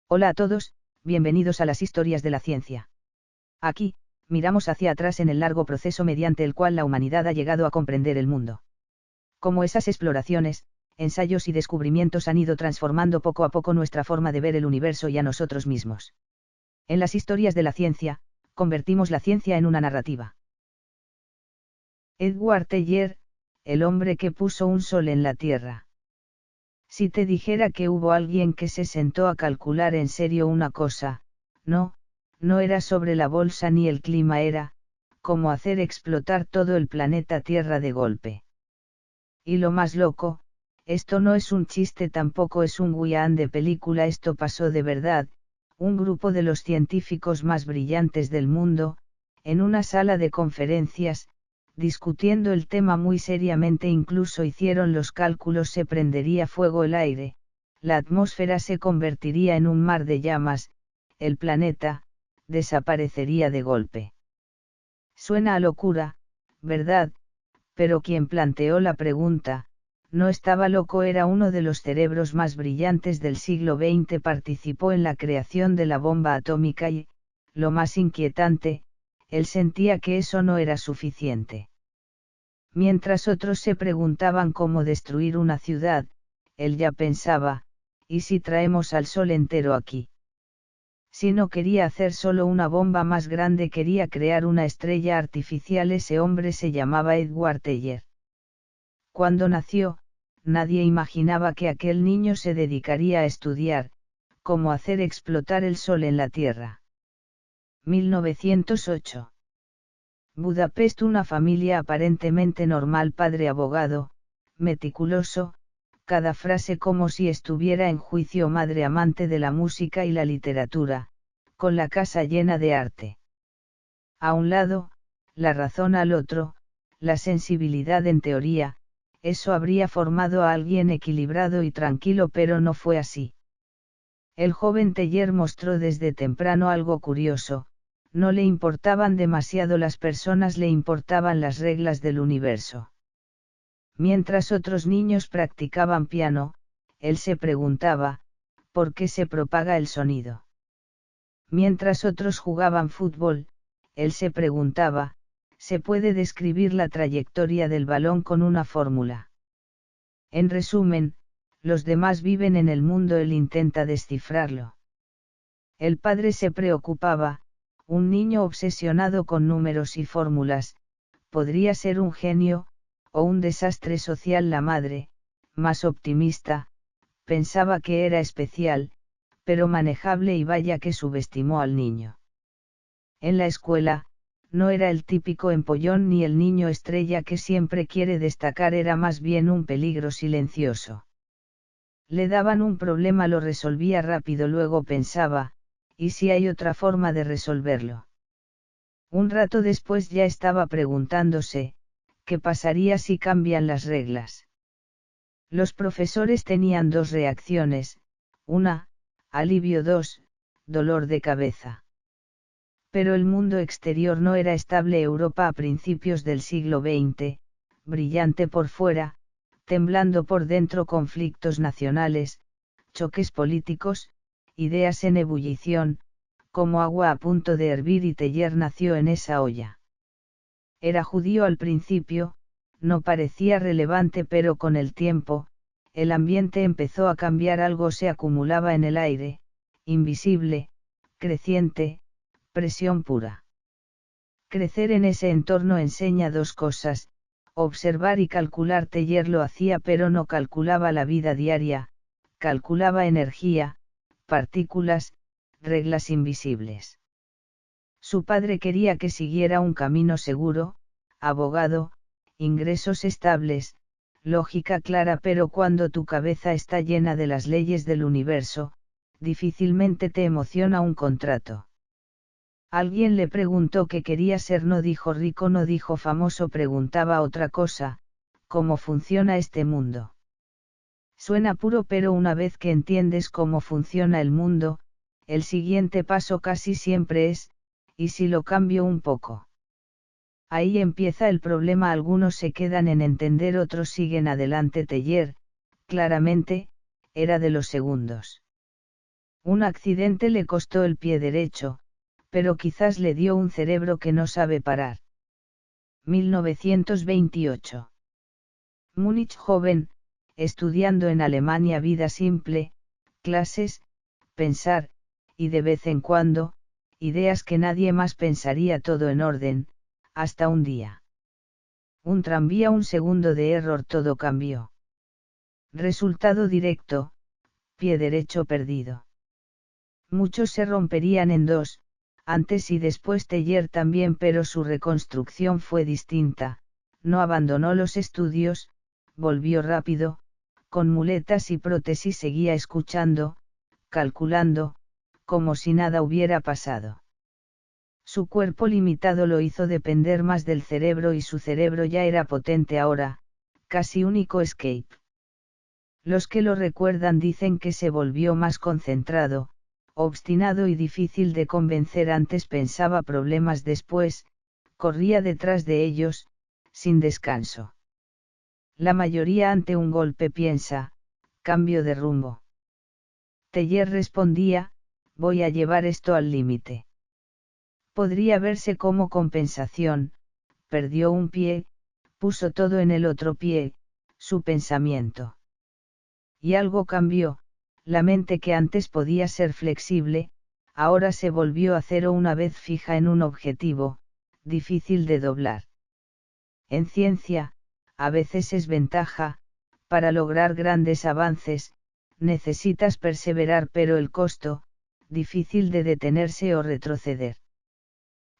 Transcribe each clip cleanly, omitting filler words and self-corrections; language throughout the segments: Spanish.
Hola a todos, bienvenidos a las historias de la ciencia. Aquí, miramos hacia atrás en el largo proceso mediante el cual la humanidad ha llegado a comprender el mundo. Cómo esas exploraciones, ensayos y descubrimientos han ido transformando poco a poco nuestra forma de ver el universo y a nosotros mismos. En las historias de la ciencia, convertimos la ciencia en una narrativa. Edward Teller, el hombre que puso un sol en la Tierra. Si te dijera que hubo alguien que se sentó a calcular en serio una cosa, no era sobre la bolsa ni el clima, era, cómo hacer explotar todo el planeta Tierra de golpe. Y lo más loco, esto no es un chiste, tampoco es un guión de película, esto pasó de verdad. Un grupo de los científicos más brillantes del mundo, en una sala de conferencias, discutiendo el tema muy seriamente, incluso hicieron los cálculos: se prendería fuego el aire, la atmósfera se convertiría en un mar de llamas, el planeta desaparecería de golpe. Suena a locura, ¿verdad? Pero quien planteó la pregunta, no estaba loco, era uno de los cerebros más brillantes del siglo XX, participó en la creación de la bomba atómica y, lo más inquietante, él sentía que eso no era suficiente. Mientras otros se preguntaban cómo destruir una ciudad, él ya pensaba, ¿y si traemos al sol entero aquí? Si no quería hacer solo una bomba más grande, quería crear una estrella artificial. Ese hombre se llamaba Edward Teller. Cuando nació, nadie imaginaba que aquel niño se dedicaría a estudiar cómo hacer explotar el sol en la Tierra. 1908. Budapest, una familia aparentemente normal, padre abogado, meticuloso, cada frase como si estuviera en juicio, madre amante de la música y la literatura, con la casa llena de arte. A un lado, la razón; al otro, la sensibilidad. En teoría, eso habría formado a alguien equilibrado y tranquilo, pero no fue así. El joven Teller mostró desde temprano algo curioso: no le importaban demasiado las personas, le importaban las reglas del universo. Mientras otros niños practicaban piano, él se preguntaba, ¿por qué se propaga el sonido? Mientras otros jugaban fútbol, él se preguntaba, ¿se puede describir la trayectoria del balón con una fórmula? En resumen, los demás viven en el mundo, él intenta descifrarlo. El padre se preocupaba: un niño obsesionado con números y fórmulas, podría ser un genio, o un desastre social. La madre, más optimista, pensaba que era especial, pero manejable, y vaya que subestimó al niño. En la escuela, no era el típico empollón ni el niño estrella que siempre quiere destacar, era más bien un peligro silencioso. Le daban un problema, lo resolvía rápido, luego pensaba, ¿y si hay otra forma de resolverlo? Un rato después ya estaba preguntándose, ¿qué pasaría si cambian las reglas? Los profesores tenían dos reacciones: una, alivio; dos, dolor de cabeza. Pero el mundo exterior no era estable. Europa a principios del siglo XX, brillante por fuera, temblando por dentro, conflictos nacionales, choques políticos, ideas en ebullición, como agua a punto de hervir, y Teller nació en esa olla. Era judío al principio, no parecía relevante, pero con el tiempo, el ambiente empezó a cambiar, algo se acumulaba en el aire, invisible, creciente, presión pura. Crecer en ese entorno enseña dos cosas: observar y calcular. Teller lo hacía, pero no calculaba la vida diaria, calculaba energía, partículas, reglas invisibles. Su padre quería que siguiera un camino seguro: abogado, ingresos estables, lógica clara, pero cuando tu cabeza está llena de las leyes del universo, difícilmente te emociona un contrato. Alguien le preguntó qué quería ser, no dijo rico, no dijo famoso, preguntaba otra cosa: ¿cómo funciona este mundo? Suena puro, pero una vez que entiendes cómo funciona el mundo, el siguiente paso casi siempre es: ¿y si lo cambio un poco? Ahí empieza el problema, algunos se quedan en entender, otros siguen adelante. Teller, claramente, era de los segundos. Un accidente le costó el pie derecho, pero quizás le dio un cerebro que no sabe parar. 1928. Múnich joven, estudiando en Alemania vida simple, clases, pensar, y de vez en cuando, ideas que nadie más pensaría, todo en orden, hasta un día. Un tranvía, un segundo de error, todo cambió. Resultado directo, pie derecho perdido. Muchos se romperían en dos, antes y después Teillier también, pero su reconstrucción fue distinta. No abandonó los estudios, volvió rápido, con muletas y prótesis seguía escuchando, calculando, como si nada hubiera pasado. Su cuerpo limitado lo hizo depender más del cerebro y su cerebro ya era potente ahora, casi único escape. Los que lo recuerdan dicen que se volvió más concentrado, obstinado y difícil de convencer. Antes pensaba problemas, después, corría detrás de ellos, sin descanso. La mayoría ante un golpe piensa, cambio de rumbo. Teillier respondía, voy a llevar esto al límite. Podría verse como compensación, perdió un pie, puso todo en el otro pie, su pensamiento. Y algo cambió, la mente que antes podía ser flexible, ahora se volvió acero una vez fija en un objetivo, difícil de doblar. En ciencia, a veces es ventaja, para lograr grandes avances, necesitas perseverar, pero el costo, difícil de detenerse o retroceder.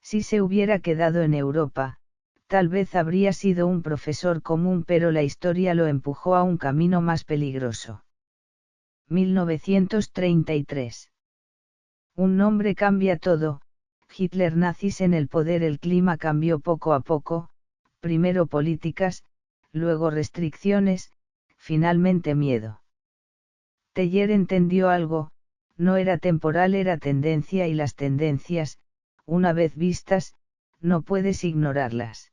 Si se hubiera quedado en Europa, tal vez habría sido un profesor común, pero la historia lo empujó a un camino más peligroso. 1933. Un nombre cambia todo. Hitler, nazis en el poder. El clima cambió poco a poco, primero políticas, luego restricciones, finalmente miedo. Teillier entendió algo, no era temporal, era tendencia, y las tendencias, una vez vistas, no puedes ignorarlas.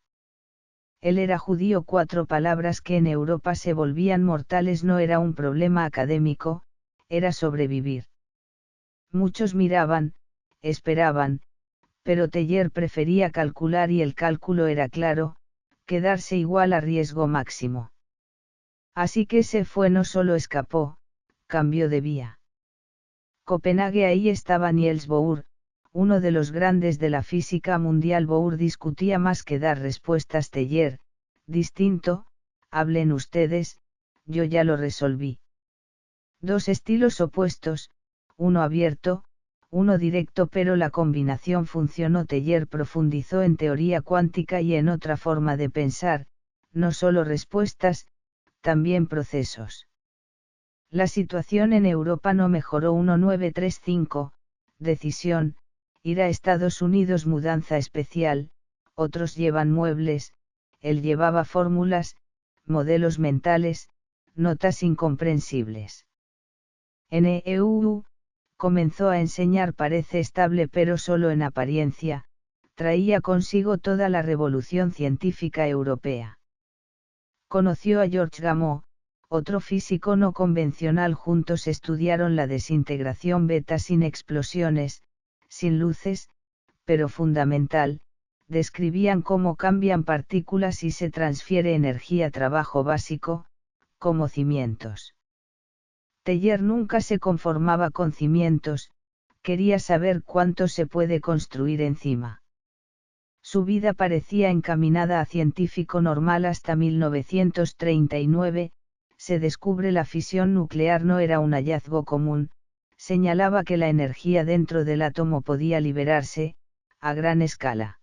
Él era judío, 4 palabras que en Europa se volvían mortales. No era un problema académico, era sobrevivir. Muchos miraban, esperaban, pero Teillier prefería calcular, y el cálculo era claro, quedarse igual a riesgo máximo. Así que se fue, no solo escapó, cambió de vía. Copenhague, ahí estaba Niels Bohr, uno de los grandes de la física mundial. Bohr discutía más que dar respuestas. Teillier, distinto, hablen ustedes, yo ya lo resolví. Dos estilos opuestos, uno abierto, uno directo, pero la combinación funcionó. Teillier profundizó en teoría cuántica y en otra forma de pensar, no solo respuestas, también procesos. La situación en Europa no mejoró. 1935, decisión, ir a Estados Unidos, mudanza especial, otros llevan muebles, él llevaba fórmulas, modelos mentales, notas incomprensibles. En EU, comenzó a enseñar, parece estable pero solo en apariencia, traía consigo toda la revolución científica europea. Conoció a George Gamow, otro físico no convencional. Juntos estudiaron la desintegración beta sin explosiones, sin luces, pero fundamental, describían cómo cambian partículas y se transfiere energía. Trabajo básico, como cimientos. Teillier nunca se conformaba con cimientos, quería saber cuánto se puede construir encima. Su vida parecía encaminada a científico normal hasta 1939, se descubre la fisión nuclear. No era un hallazgo común, señalaba que la energía dentro del átomo podía liberarse, a gran escala.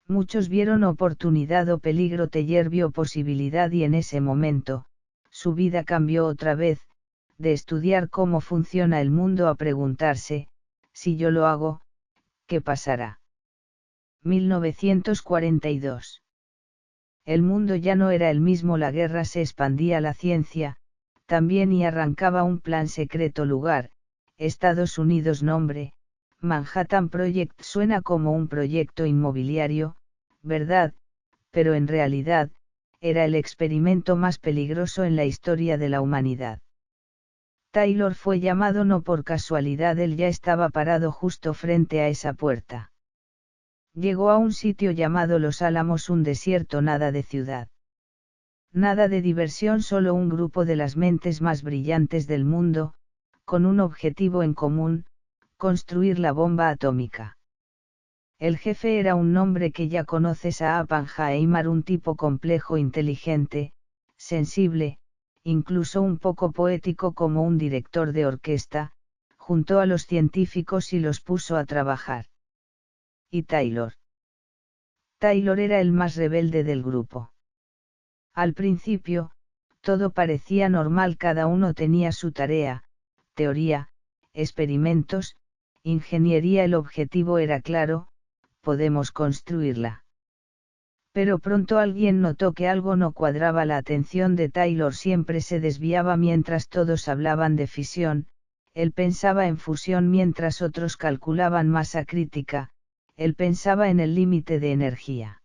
Muchos vieron oportunidad o peligro. Teillier vio posibilidad y en ese momento, su vida cambió otra vez, de estudiar cómo funciona el mundo a preguntarse, si yo lo hago, ¿qué pasará? 1942. El mundo ya no era el mismo, la guerra se expandía, la ciencia, también, y arrancaba un plan secreto. Lugar, Estados Unidos. Nombre, Manhattan Project. Suena como un proyecto inmobiliario, ¿verdad? Pero en realidad, era el experimento más peligroso en la historia de la humanidad. Taylor fue llamado no por casualidad, él ya estaba parado justo frente a esa puerta. Llegó a un sitio llamado Los Álamos, un desierto, nada de ciudad. Nada de diversión, solo un grupo de las mentes más brillantes del mundo, con un objetivo en común: construir la bomba atómica. El jefe era un nombre que ya conoces, a Oppenheimer, un tipo complejo, inteligente, sensible, incluso un poco poético como un director de orquesta. Juntó a los científicos y los puso a trabajar. ¿Y Taylor? Taylor era el más rebelde del grupo. Al principio, todo parecía normal, cada uno tenía su tarea, teoría, experimentos, ingeniería, el objetivo era claro: podemos construirla. Pero pronto alguien notó que algo no cuadraba. La atención de Taylor siempre se desviaba mientras todos hablaban de fisión, él pensaba en fusión mientras otros calculaban masa crítica, él pensaba en el límite de energía.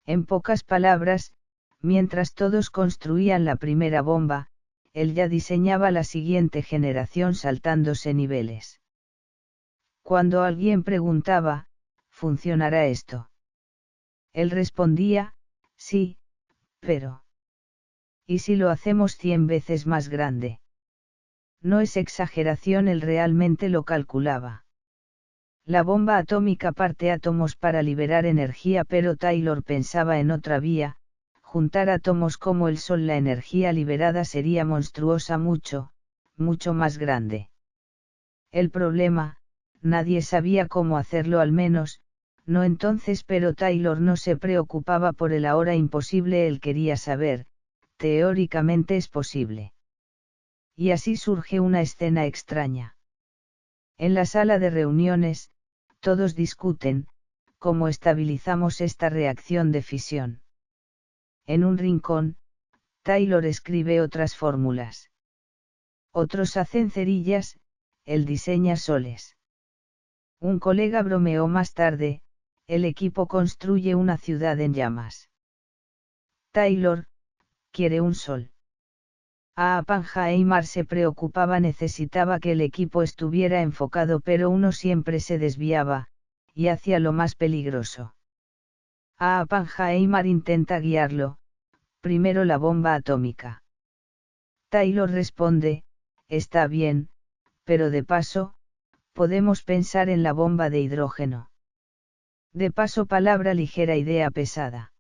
En pocas palabras, mientras todos construían la primera bomba, él ya diseñaba la siguiente generación saltándose niveles. Cuando alguien preguntaba: ¿funcionará esto?, él respondía: sí, pero ¿y si lo hacemos 100 veces más grande? No es exageración, él realmente lo calculaba. La bomba atómica parte átomos para liberar energía, pero Taylor pensaba en otra vía: juntar átomos como el Sol. La energía liberada sería monstruosa, mucho, mucho más grande. El problema: nadie sabía cómo hacerlo, al menos, no entonces, pero Taylor no se preocupaba por el ahora imposible, él quería saber: teóricamente es posible. Y así surge una escena extraña. En la sala de reuniones, todos discuten: ¿cómo estabilizamos esta reacción de fisión? En un rincón, Taylor escribe otras fórmulas. Otros hacen cerillas, él diseña soles. Un colega bromeó más tarde: el equipo construye una ciudad en llamas. Taylor quiere un sol. A Oppenheimer se preocupaba, necesitaba que el equipo estuviera enfocado, pero uno siempre se desviaba, y hacia lo más peligroso. A Oppenheimer intenta guiarlo: primero la bomba atómica. Taylor responde: está bien, pero de paso, podemos pensar en la bomba de hidrógeno. De paso, palabra ligera, idea pesada.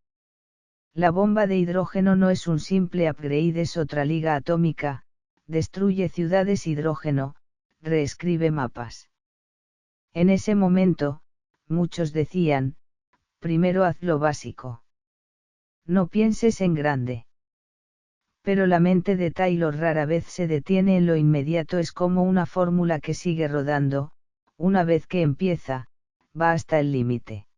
La bomba de hidrógeno no es un simple upgrade, es otra liga atómica: destruye ciudades, hidrógeno, reescribe mapas. En ese momento, muchos decían: primero haz lo básico. No pienses en grande. Pero la mente de Taylor rara vez se detiene en lo inmediato, es como una fórmula que sigue rodando: una vez que empieza, va hasta el límite.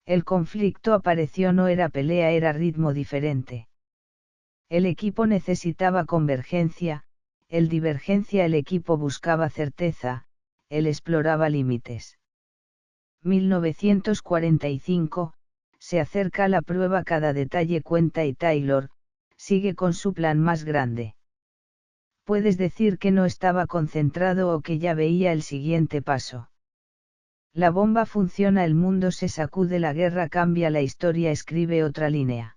El conflicto apareció, no era pelea, era ritmo diferente. El equipo necesitaba convergencia, él divergencia, el equipo buscaba certeza, él exploraba límites. 1945, se acerca la prueba, cada detalle cuenta y Taylor sigue con su plan más grande. Puedes decir que no estaba concentrado o que ya veía el siguiente paso. La bomba funciona, el mundo se sacude, la guerra cambia la historia, escribe otra línea.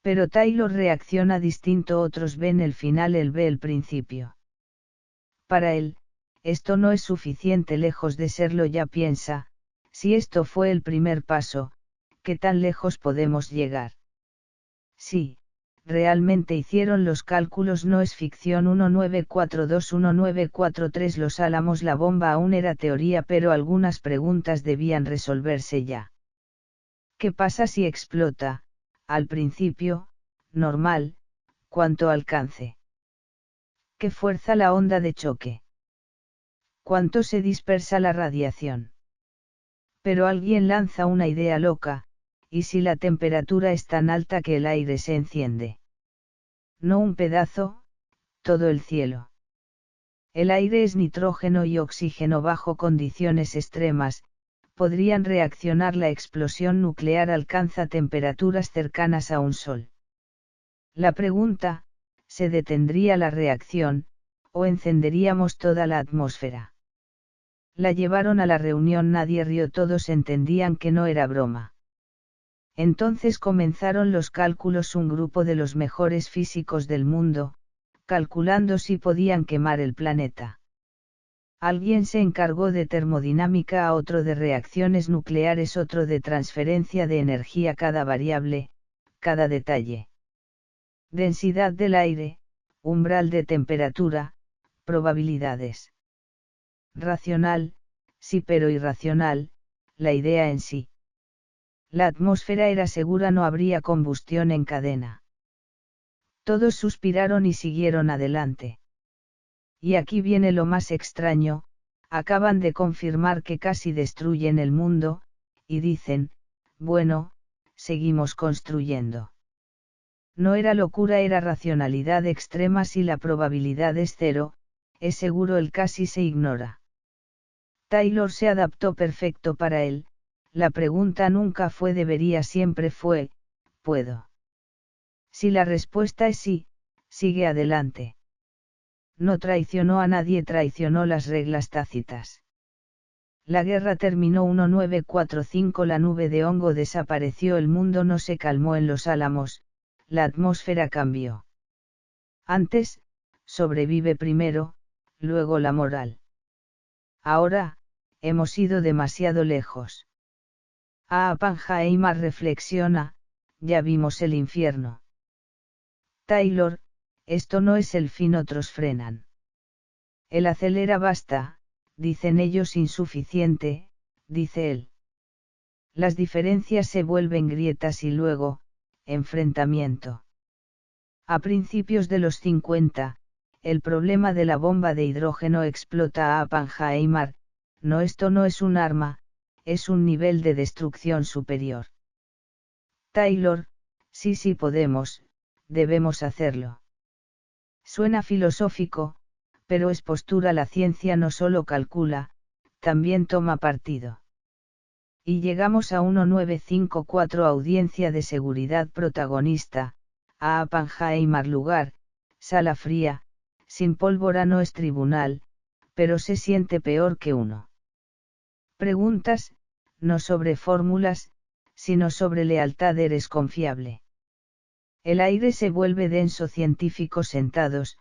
Pero Taylor reacciona distinto, otros ven el final, él ve el principio. Para él, esto no es suficiente, lejos de serlo, ya piensa: si esto fue el primer paso, ¿qué tan lejos podemos llegar? Sí, realmente hicieron los cálculos, no es ficción. 1942-1943 Los Álamos, la bomba aún era teoría, pero algunas preguntas debían resolverse ya. ¿Qué pasa si explota? Al principio, normal. ¿Cuánto alcance? ¿Qué fuerza la onda de choque? ¿Cuánto se dispersa la radiación? Pero alguien lanza una idea loca: ¿y si la temperatura es tan alta que el aire se enciende? No un pedazo, todo el cielo. El aire es nitrógeno y oxígeno, bajo condiciones extremas, podrían reaccionar, la explosión nuclear alcanza temperaturas cercanas a un sol. La pregunta: ¿se detendría la reacción? o encenderíamos toda la atmósfera. La llevaron a la reunión, nadie rió, todos entendían que no era broma. Entonces comenzaron los cálculos, un grupo de los mejores físicos del mundo, calculando si podían quemar el planeta. Alguien se encargó de termodinámica, a otro de reacciones nucleares, otro de transferencia de energía, cada variable, cada detalle. Densidad del aire, umbral de temperatura, probabilidades. Racional, sí, pero irracional, la idea en sí. La atmósfera era segura, no habría combustión en cadena. Todos suspiraron y siguieron adelante. Y aquí viene lo más extraño, acaban de confirmar que casi destruyen el mundo, y dicen, bueno, seguimos construyendo. No era locura, era racionalidad extrema. Si la probabilidad es cero, es seguro, el casi se ignora. Taylor se adaptó perfecto para él, la pregunta nunca fue debería, siempre fue, ¿puedo? Si la respuesta es sí, sigue adelante. No traicionó a nadie, traicionó las reglas tácitas. La guerra terminó. 1945, la nube de hongo desapareció, el mundo no se calmó en los Álamos, la atmósfera cambió. Antes, sobrevive primero, luego la moral. Ahora, hemos ido demasiado lejos. Oppenheimer reflexiona, ya vimos el infierno. Taylor, esto no es el fin, otros frenan. Él acelera, basta, dicen ellos, insuficiente, dice él. Las diferencias se vuelven grietas y luego, enfrentamiento. A principios de los 50, el problema de la bomba de hidrógeno explota a Oppenheimer, no, esto no es un arma, es un nivel de destrucción superior. Taylor, sí, sí podemos, debemos hacerlo. Suena filosófico, pero es postura, la ciencia no solo calcula, también toma partido. Y llegamos a 1954, audiencia de seguridad, protagonista, a Oppenheimer, lugar, sala fría, sin pólvora, no es tribunal, pero se siente peor que uno. Preguntas, no sobre fórmulas, sino sobre lealtad, ¿eres confiable? El aire se vuelve denso, científicos sentados,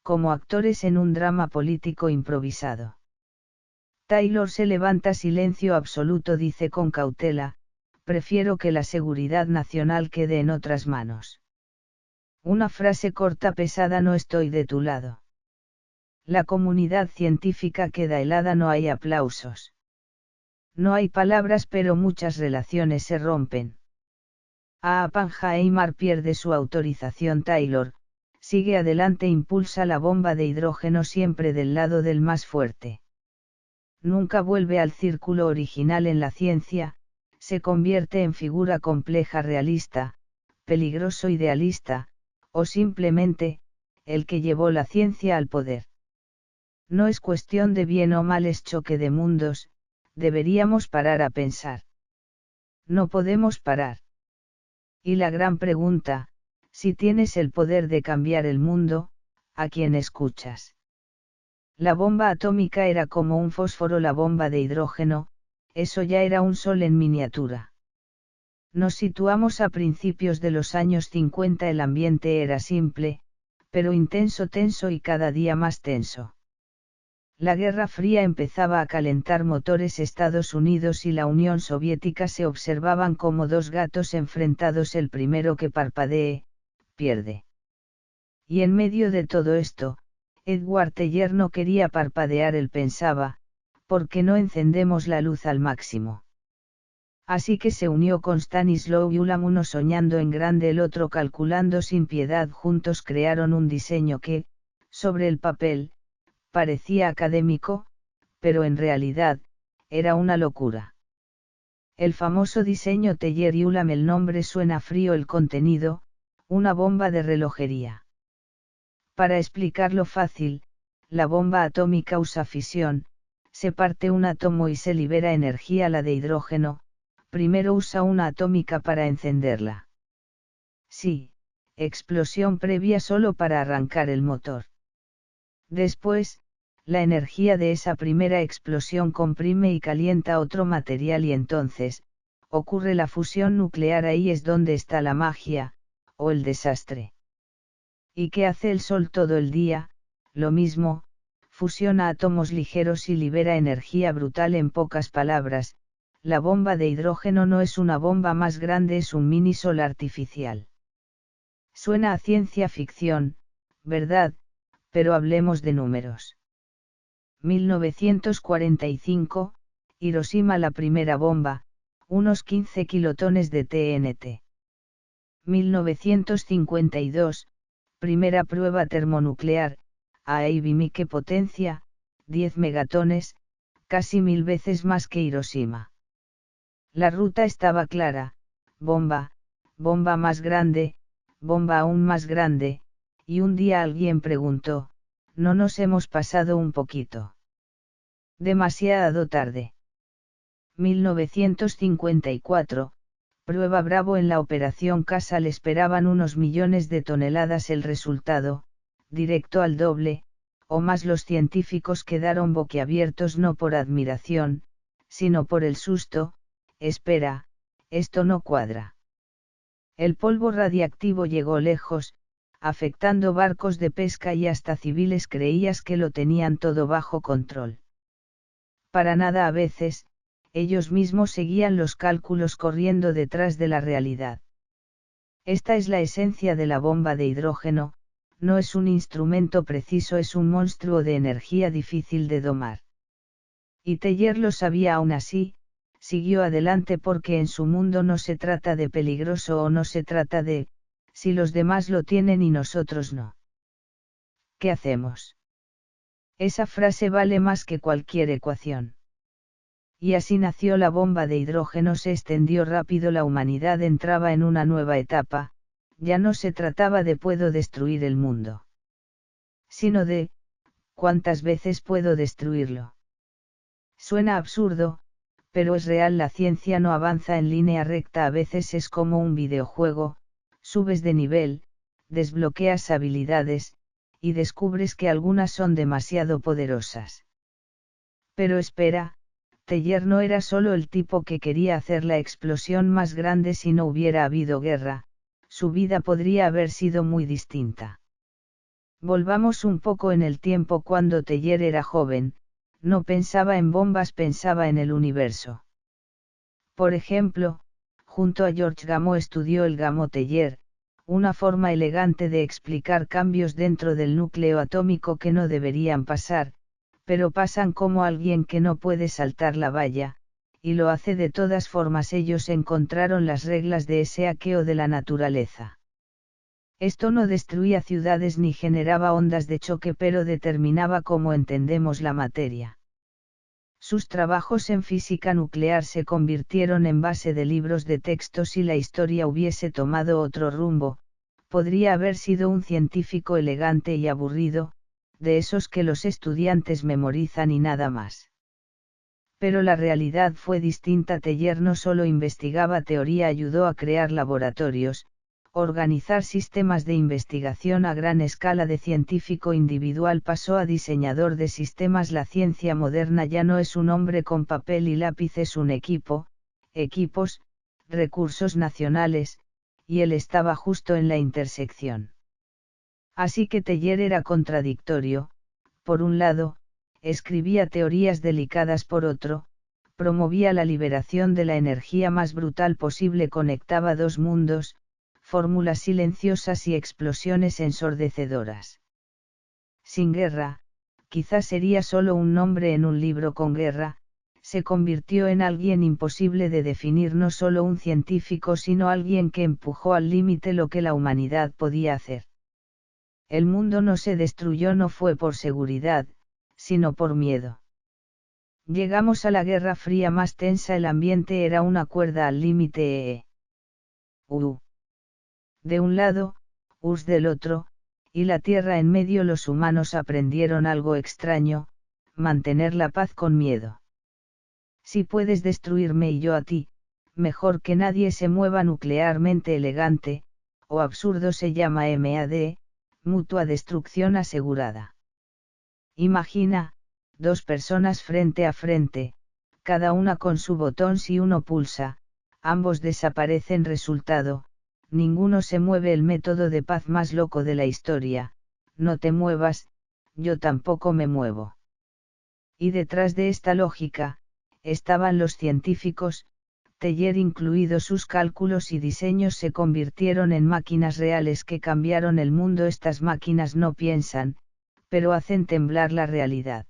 como actores en un drama político improvisado. Taylor se levanta, silencio absoluto, dice con cautela, prefiero que la seguridad nacional quede en otras manos. Una frase corta, pesada, no estoy de tu lado. La comunidad científica queda helada, no hay aplausos. No hay palabras, pero muchas relaciones se rompen. Oppenheimer pierde su autorización. Taylor, sigue adelante, impulsa la bomba de hidrógeno, siempre del lado del más fuerte. Nunca vuelve al círculo original en la ciencia, se convierte en figura compleja, realista, peligroso, idealista, o simplemente, el que llevó la ciencia al poder. No es cuestión de bien o mal, es choque de mundos, deberíamos parar a pensar. No podemos parar. Y la gran pregunta, si tienes el poder de cambiar el mundo, ¿a quién escuchas? La bomba atómica era como un fósforo, la bomba de hidrógeno, eso ya era un sol en miniatura. Nos situamos a principios de los años 50, el ambiente era simple, pero intenso, tenso y cada día más tenso. La Guerra Fría empezaba a calentar motores, Estados Unidos y la Unión Soviética se observaban como dos gatos enfrentados, el primero que parpadee, pierde. Y en medio de todo esto, Edward Teller no quería parpadear, él pensaba, ¿por qué no encendemos la luz al máximo? Así que se unió con Stanislaw Ulam, uno soñando en grande, el otro calculando sin piedad, juntos crearon un diseño que, sobre el papel, parecía académico, pero en realidad, era una locura. El famoso diseño Teller y Ulam, el nombre suena frío, el contenido, una bomba de relojería. Para explicarlo fácil, la bomba atómica usa fisión, se parte un átomo y se libera energía, la de hidrógeno, primero usa una atómica para encenderla. Sí, explosión previa solo para arrancar el motor. Después, la energía de esa primera explosión comprime y calienta otro material y entonces, ocurre la fusión nuclear. Ahí es donde está la magia, o el desastre. ¿Y qué hace el Sol todo el día? Lo mismo, fusiona átomos ligeros y libera energía brutal. En pocas palabras, la bomba de hidrógeno no es una bomba más grande, es un mini sol artificial. Suena a ciencia ficción, ¿verdad? Pero hablemos de números. 1945, Hiroshima, la primera bomba, unos 15 kilotones de TNT. 1952, primera prueba termonuclear, Aibimi, qué potencia, 10 megatones, casi 1000 veces más que Hiroshima. La ruta estaba clara: bomba, bomba más grande, bomba aún más grande, y un día alguien preguntó, ¿no nos hemos pasado un poquito? Demasiado tarde. 1954, prueba Bravo. En la operación Casal esperaban unos millones de toneladas. El resultado, directo al doble, o más. Los científicos quedaron boquiabiertos, no por admiración, sino por el susto. Espera, esto no cuadra. El polvo radiactivo llegó lejos, afectando barcos de pesca y hasta civiles. Creías que lo tenían todo bajo control. Para nada. A veces, ellos mismos seguían los cálculos corriendo detrás de la realidad. Esta es la esencia de la bomba de hidrógeno: no es un instrumento preciso, es un monstruo de energía difícil de domar. Y Teilhard lo sabía. Aún así, siguió adelante, porque en su mundo no se trata de peligroso o no se trata de, si los demás lo tienen y nosotros no. ¿Qué hacemos? Esa frase vale más que cualquier ecuación. Y así nació la bomba de hidrógeno. Se extendió rápido, la humanidad entraba en una nueva etapa. Ya no se trataba de ¿puedo destruir el mundo?, sino de ¿cuántas veces puedo destruirlo? Suena absurdo, pero es real. La ciencia no avanza en línea recta. A veces es como un videojuego: subes de nivel, desbloqueas habilidades, y descubres que algunas son demasiado poderosas. Pero espera, Teilhard no era solo el tipo que quería hacer la explosión más grande. Si no hubiera habido guerra, su vida podría haber sido muy distinta. Volvamos un poco en el tiempo. Cuando Teilhard era joven, no pensaba en bombas, pensaba en el universo. Por ejemplo, junto a George Gamow estudió el Gamow-Teilhard, una forma elegante de explicar cambios dentro del núcleo atómico que no deberían pasar, pero pasan, como alguien que no puede saltar la valla, y lo hace de todas formas. Ellos encontraron las reglas de ese hackeo de la naturaleza. Esto no destruía ciudades ni generaba ondas de choque, pero determinaba cómo entendemos la materia. Sus trabajos en física nuclear se convirtieron en base de libros de texto. Si la historia hubiese tomado otro rumbo, podría haber sido un científico elegante y aburrido, de esos que los estudiantes memorizan y nada más. Pero la realidad fue distinta. Teilhard no solo investigaba teoría, ayudó a crear laboratorios, organizar sistemas de investigación a gran escala. De científico individual pasó a diseñador de sistemas. La ciencia moderna ya no es un hombre con papel y lápiz, es un equipo, equipos, recursos nacionales, y él estaba justo en la intersección. Así que Teilhard era contradictorio: por un lado, escribía teorías delicadas; por otro, promovía la liberación de la energía más brutal posible, conectaba dos mundos, fórmulas silenciosas y explosiones ensordecedoras. Sin guerra, quizás sería solo un nombre en un libro. Con guerra, se convirtió en alguien imposible de definir, no solo un científico, sino alguien que empujó al límite lo que la humanidad podía hacer. El mundo no se destruyó, no fue por seguridad, sino por miedo. Llegamos a la Guerra Fría más tensa. El ambiente era una cuerda al límite. De un lado, US del otro, y la Tierra en medio. Los humanos aprendieron algo extraño: mantener la paz con miedo. Si puedes destruirme y yo a ti, mejor que nadie se mueva. Nuclearmente elegante, o absurdo, se llama MAD, mutua destrucción asegurada. Imagina, dos personas frente a frente, cada una con su botón. Si uno pulsa, ambos desaparecen. Resultado, ninguno se mueve. El método de paz más loco de la historia: no te muevas, yo tampoco me muevo. Y detrás de esta lógica, estaban los científicos. Teilhard incluido. Sus cálculos y diseños se convirtieron en máquinas reales que cambiaron el mundo. Estas máquinas no piensan, pero hacen temblar la realidad.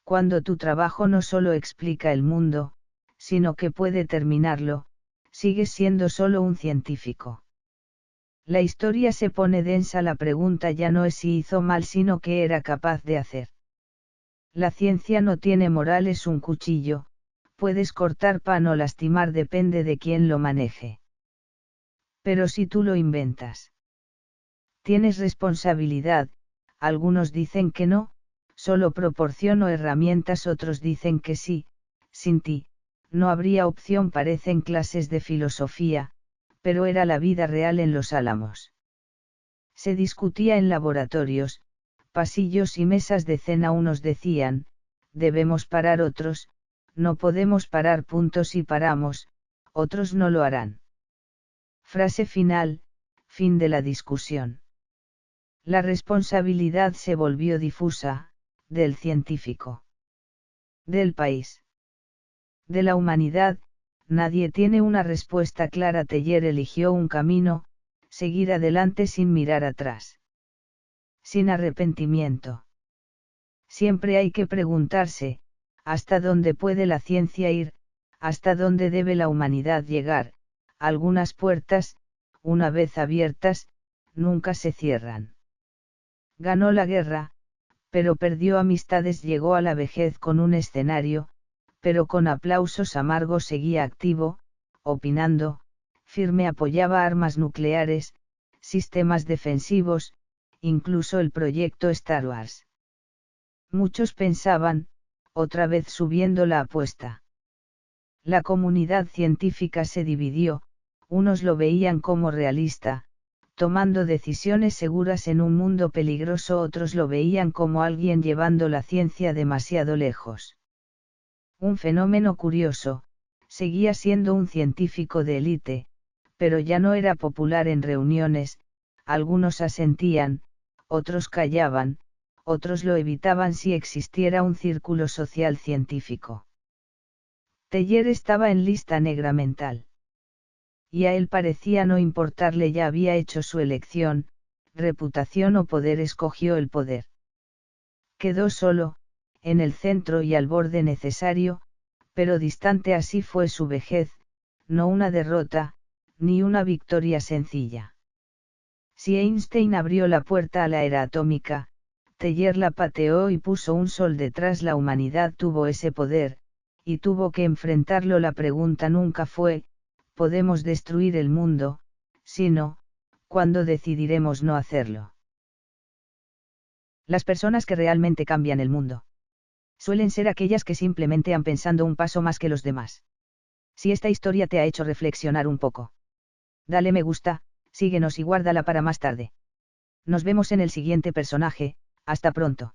Cuando tu trabajo no solo explica el mundo, sino que puede terminarlo, sigues siendo solo un científico. La historia se pone densa. La pregunta ya no es si hizo mal, sino qué era capaz de hacer. La ciencia no tiene moral, es un cuchillo. Puedes cortar pan o lastimar, depende de quién lo maneje. Pero si tú lo inventas, tienes responsabilidad. Algunos dicen que no, solo proporciono herramientas. Otros dicen que sí, sin ti, no habría opción. Parecen clases de filosofía, pero era la vida real en Los Álamos. Se discutía en laboratorios, pasillos y mesas de cena. Unos decían, debemos parar. Otros, no podemos parar. Si paramos, otros no lo harán. Frase final, fin de la discusión. La responsabilidad se volvió difusa, del científico, del país, de la humanidad. Nadie tiene una respuesta clara. Teilhard eligió un camino: seguir adelante sin mirar atrás, sin arrepentimiento. Siempre hay que preguntarse, ¿hasta dónde puede la ciencia ir? ¿Hasta dónde debe la humanidad llegar? Algunas puertas, una vez abiertas, nunca se cierran. Ganó la guerra, pero perdió amistades. Llegó a la vejez con un escenario, pero con aplausos amargos. Seguía activo, opinando, firme. Apoyaba armas nucleares, sistemas defensivos, incluso el proyecto Star Wars. Muchos pensaban, otra vez subiendo la apuesta. La comunidad científica se dividió. Unos lo veían como realista, tomando decisiones seguras en un mundo peligroso. Otros lo veían como alguien llevando la ciencia demasiado lejos. Un fenómeno curioso: seguía siendo un científico de élite, pero ya no era popular en reuniones. Algunos asentían, otros callaban, otros lo evitaban. Si existiera un círculo social científico, Teilhard estaba en lista negra mental. Y a él parecía no importarle. Ya había hecho su elección: reputación o poder. Escogió el poder. Quedó solo, en el centro y al borde necesario, pero distante. Así fue su vejez, no una derrota, ni una victoria sencilla. Si Einstein abrió la puerta a la era atómica, Teilhard la pateó y puso un sol detrás. La humanidad tuvo ese poder, y tuvo que enfrentarlo. La pregunta nunca fue, ¿podemos destruir el mundo?, sino, ¿cuándo decidiremos no hacerlo? Las personas que realmente cambian el mundo suelen ser aquellas que simplemente han pensado un paso más que los demás. Si esta historia te ha hecho reflexionar un poco, dale me gusta, síguenos y guárdala para más tarde. Nos vemos en el siguiente personaje. Hasta pronto.